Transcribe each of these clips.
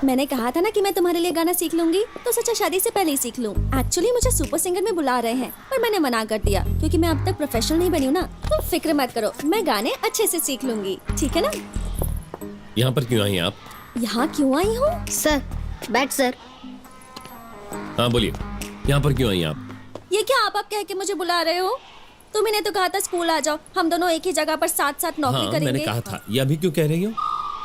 मैंने कहा था ना कि मैं तुम्हारे लिए गाना सीख लूंगी, तो सोचा शादी से पहले ही सीख लूं। एक्चुअली मुझे सुपर सिंगर में बुला रहे हैं, पर मैंने मना कर दिया क्योंकि मैं अब तक प्रोफेशनल नहीं बनी हूँ ना। तुम फिक्र मत करो, मैं गाने अच्छे से सीख लूंगी, ठीक है ना? यहाँ पर क्यों आई आप? यहाँ क्यों आई हूँ? सर, बैठ सर। हाँ बोलिए, यहाँ पर क्यों आई आप? ये क्या आप कह के मुझे बुला रहे हो? तुमने तो कहा था स्कूल आ जाओ, हम दोनों एक ही जगह पर साथ साथ नौकरी हाँ करेंगे। मैंने कहा था, ये अभी क्यों कह रही हो?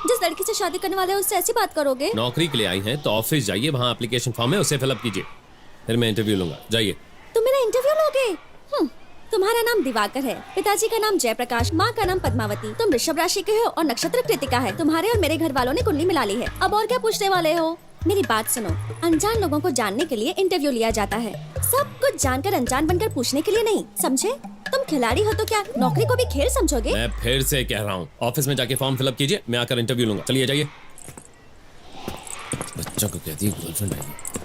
जिस लड़की से शादी करने वाले हो उससे ऐसी बात करोगे? नौकरी के लिए आई हैं तो ऑफिस जाइए, वहाँ एप्लीकेशन फॉर्म है, उसे फिलअप कीजिए, फिर मैं इंटरव्यू लूंगा। जाइए। तुम मेरा इंटरव्यू लोगे? तुम्हारा नाम दिवाकर है, पिताजी का नाम जयप्रकाश, माँ का नाम पद्मावती। तुम वृषभ राशि के हो और नक्षत्र कृतिका है। तुम्हारे और मेरे घर वालों ने कुंडली मिला ली है। अब और क्या पूछने वाले हो? मेरी बात सुनो, अनजान लोगों को जानने के लिए इंटरव्यू लिया जाता है, सब कुछ जानकर अनजान बनकर पूछने के लिए नहीं, समझे? तुम खिलाड़ी हो तो क्या नौकरी को भी खेल समझोगे? मैं फिर से कह रहा हूँ, ऑफिस में जाके फॉर्म फिलअप कीजिए, मैं आकर इंटरव्यू लूंगा। चलिए जाइए। बच्चों को कहती है गर्लफ्रेंड है।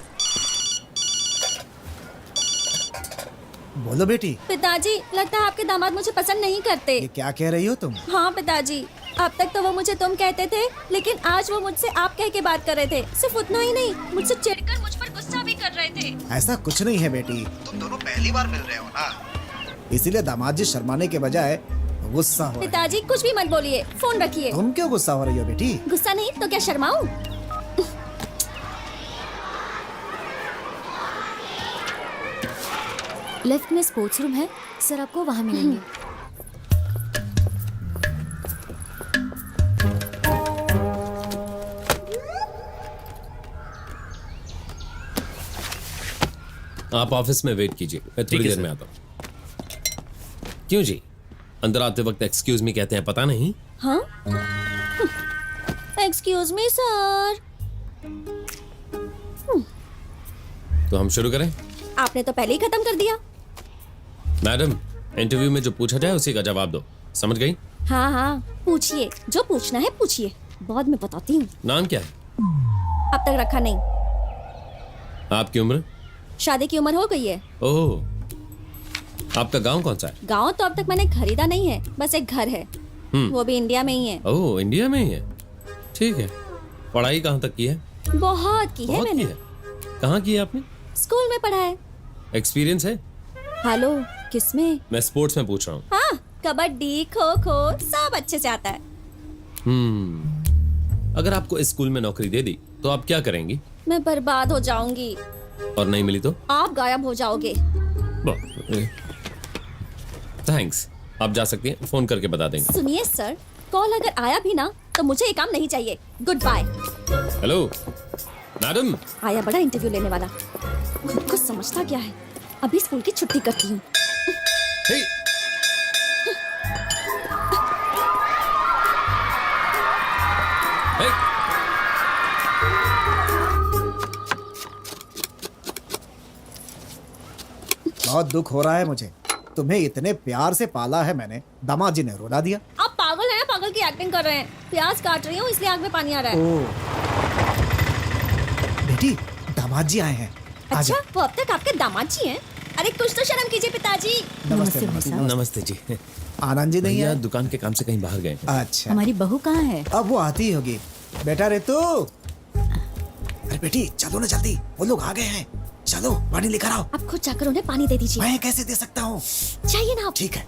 बोलो बेटी। पिताजी, लगता है आपके दामाद मुझे पसंद नहीं करते। ये क्या कह रही हो तुम? हाँ पिताजी, अब तक तो वो मुझे तुम कहते थे, लेकिन आज वो मुझसे आप कह के बात कर रहे थे। सिर्फ उतना ही नहीं, मुझसे चिढ़कर मुझ पर गुस्सा भी कर रहे थे। ऐसा कुछ नहीं है बेटी, तुम दोनों पहली बार मिल रहे हो ना, इसीलिए दामाद जी शर्माने के बजाय गुस्सा हो रहे हैं। पिताजी कुछ भी मत बोलिए, फोन रखिए। तुम क्यों गुस्सा हो रही हो बेटी? गुस्सा नहीं तो क्या शर्माऊं? लेफ्ट में स्पोर्ट्स रूम है सर, आपको वहाँ मिलेंगे। आप ऑफिस में वेट कीजिए, मैं थोड़ी देर में आता हूँ। क्यों जी, अंदर आते वक्त एक्सक्यूज मी कहते हैं, पता नहीं? हाँ? Excuse me sir. तो हम शुरू करें? आपने तो पहले ही खत्म कर दिया। मैडम, इंटरव्यू में जो पूछा जाए उसी का जवाब दो, समझ गई? हाँ हाँ, पूछिए, जो पूछना है पूछिए, बाद में बताती हूँ। नाम क्या है? अब तक रखा नहीं। आपकी उम्र? शादी की उम्र हो गई है। ओह, आपका गांव कौन सा है? गांव तो अब तक मैंने खरीदा नहीं है, बस एक घर है, वो भी इंडिया में ही है। ओह, इंडिया में ही है, ठीक है। पढ़ाई कहाँ तक की है? बहुत की है बहुत मैंने। की है। कहाँ की है आपने? स्कूल में पढ़ा है। एक्सपीरियंस है? हेलो, किसमें? मैं स्पोर्ट्स में पूछ रहा हूँ। हाँ, कबड्डी, खो खो सब अच्छे से आता है। अगर आपको इस स्कूल में नौकरी दे दी तो आप क्या करेंगी? मैं बर्बाद हो जाऊंगी। और नहीं मिली तो? आप गायब हो जाओगे। थैंक्स, आप जा सकती हैं, फोन करके बता देंगे। सुनिए सर, कॉल अगर आया भी ना तो मुझे ये काम नहीं चाहिए। Good bye. Hello madam. आया बड़ा इंटरव्यू लेने वाला, खुद को समझता क्या है। अभी स्कूल की छुट्टी करती हूँ। हे! हे! बहुत दुख हो रहा है मुझे, तुम्हें इतने प्यार से पाला है मैंने, दामाद जी ने रुला दिया। आप पागल हैं, पागल की एक्टिंग कर रहे हैं। प्याज काट रही हूँ इसलिए आग में पानी आ रहा है। ओह बेटी, दामाद जी आए हैं। अच्छा, वो अब तक आपके दामाद जी हैं? अरे कुछ तो शर्म कीजिए पिताजी। नमस्ते नमस्ते। नमस्ते जी। आनंद जी नहीं भैया है? दुकान के काम से कहीं बाहर गए। अच्छा, हमारी बहू कहाँ है? अब वो आती ही होगी। बेटा रेतू, अरे बेटी चलो ना जल्दी, वो लोग आ गए हैं। चलो पानी लेकर आओ। आप खुद जाकर उन्हें पानी दे दीजिए। मैं कैसे दे सकता हूँ? चाहिए ना आप। ठीक है,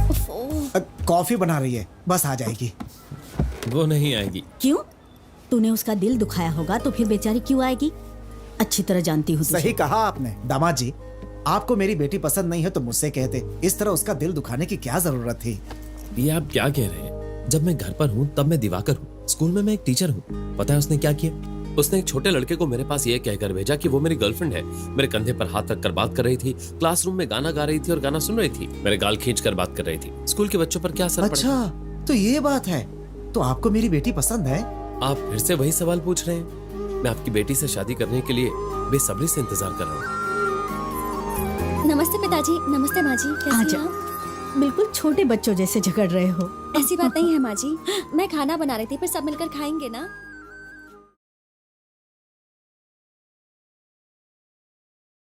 ओफो। कॉफी बना रही है, बस आ जाएगी। वो नहीं आएगी। क्यों? तूने उसका दिल दुखाया होगा तो फिर बेचारी क्यों आएगी? अच्छी तरह जानती हूँ तुझे। सही कहा आपने। दामाद जी, आपको मेरी बेटी पसंद नहीं है तो मुझसे कहते, इस तरह उसका दिल दुखाने की क्या जरूरत थी? ये आप क्या कह रहे हैं? जब मैं घर पर हूँ तब मैं दिवाकर हूँ, स्कूल में मैं एक टीचर हूँ। पता है उसने क्या किया? उसने एक छोटे लड़के को मेरे पास ये कहकर भेजा कि वो मेरी गर्लफ्रेंड है। मेरे कंधे पर हाथ रखकर बात कर रही थी, क्लासरूम में गाना गा रही थी और गाना सुन रही थी, मेरे गाल खींचकर बात कर रही थी। स्कूल के बच्चों पर क्या असर पड़ेगा? अच्छा, तो ये बात है। तो आपको मेरी बेटी पसंद है? आप फिर से वही सवाल पूछ रहे हैं? मैं आपकी बेटी से शादी करने के लिए बेसब्री से इंतजार कर रहा हूँ। नमस्ते पिताजी। नमस्ते माँ जी, कैसी आजा। हैं आप? बिल्कुल छोटे बच्चों जैसे झगड़ रहे हो। ऐसी बात नहीं है माँ जी, मैं खाना बना रही थी, फिर सब मिलकर खाएंगे ना।